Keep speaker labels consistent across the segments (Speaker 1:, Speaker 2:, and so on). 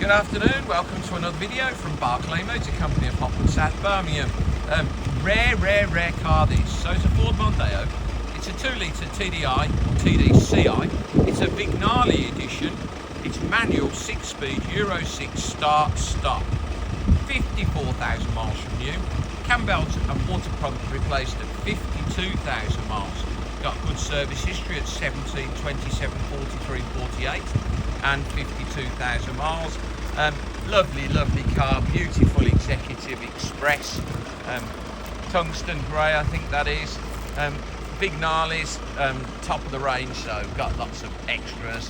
Speaker 1: Good afternoon, welcome to another video from Barclay Motor Company of Hopwood, South Birmingham. Rare car this. So it's a Ford Mondeo. It's a 2-litre TDI or TDCi. It's a Vignale edition. It's manual 6-speed Euro 6 start-stop. 54,000 miles from new. Cambelt Water pump replaced at 52,000 miles. Got good service history at 17, 27, 43, 48 and 52,000 miles. Lovely car, beautiful executive express, tungsten grey I think that is. Vignale's top of the range, so got lots of extras,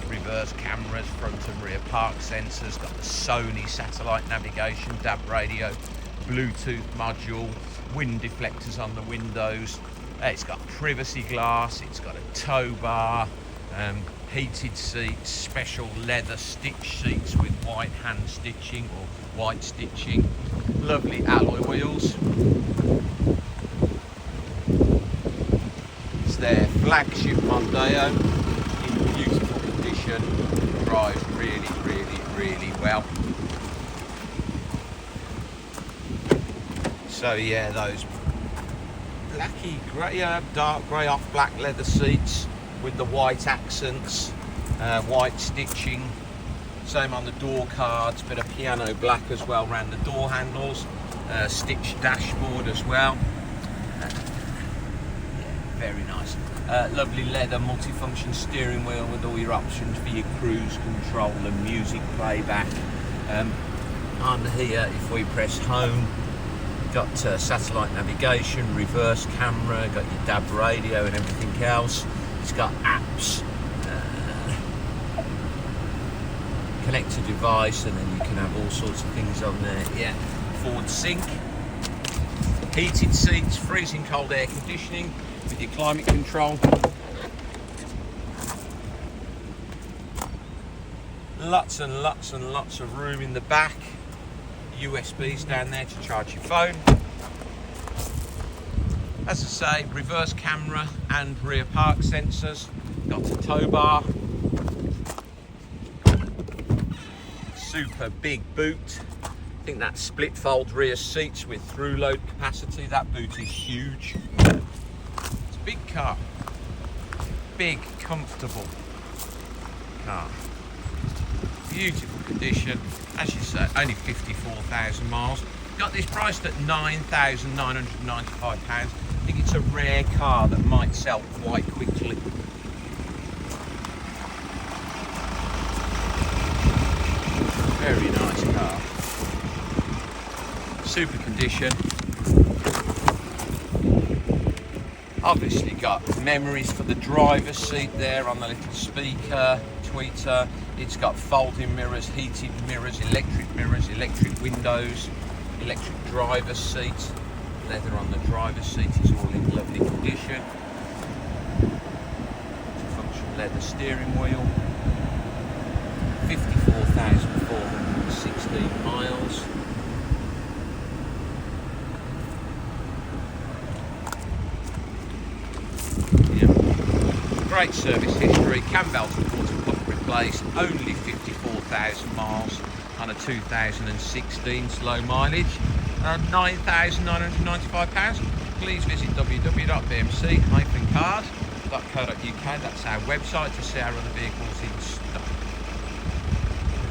Speaker 1: reverse cameras, front and rear park sensors, got the Sony satellite navigation, DAB radio, Bluetooth module, wind deflectors on the windows. It's got privacy glass, it's got a tow bar, heated seats, special leather stitch seats with white hand stitching or white stitching, lovely alloy wheels. It's their flagship Mondeo in beautiful condition, drives really well. So yeah, those blacky grey, dark grey off black leather seats with the white accents, white stitching. Same on the door cards, bit of piano black as well around the door handles. Stitched dashboard as well. Yeah, very nice. Lovely leather multifunction steering wheel with all your options for your cruise control and music playback. On here, if we press home, got satellite navigation, reverse camera, got your DAB radio and everything else. It's got apps, connect to device, and then you can have all sorts of things on there. Yeah, forward sync, heated seats, freezing cold air conditioning with your climate control. Lots and lots of room in the back. USBs down there to charge your phone. As I say, reverse camera and rear park sensors. Got a tow bar. Super big boot. I think that's split fold rear seats with through load capacity. That boot is huge. It's a big car. Big, comfortable car. Beautiful condition. As you say, only 54,000 miles. Got this priced at £9,995. I think it's a rare car that might sell quite quickly. Very nice car. Super condition. Obviously got memories for the driver's seat there on the little speaker, tweeter. It's got folding mirrors, heated mirrors, electric windows, electric driver's seat. Leather on the driver's seat is all in lovely condition. Multifunction leather steering wheel. 54,416 miles. Yeah. Great service history. Cambelt Water pump replaced. Only 54,000 miles on a 2016 slow mileage. £9,995. Please visit www.bmc-cars.co.uk. That's our website to see our other vehicles in stock.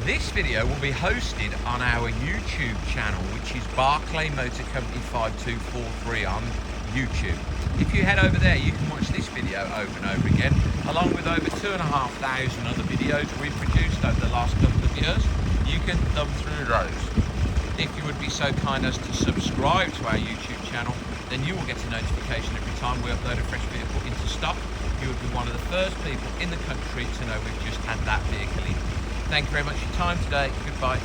Speaker 1: This video will be hosted on our YouTube channel, which is Barclay Motor Company 5243 on YouTube. If you head over there, you can watch this video over and over again, along with over 2,500 other videos we've produced over the last couple of years. You can thumb through those. If you would be so kind as to subscribe to our YouTube channel, then you will get a notification every time we upload a fresh vehicle into stock. You would be one of the first people in the country to know we've just had that vehicle in. Thank you very much for your time today. Goodbye.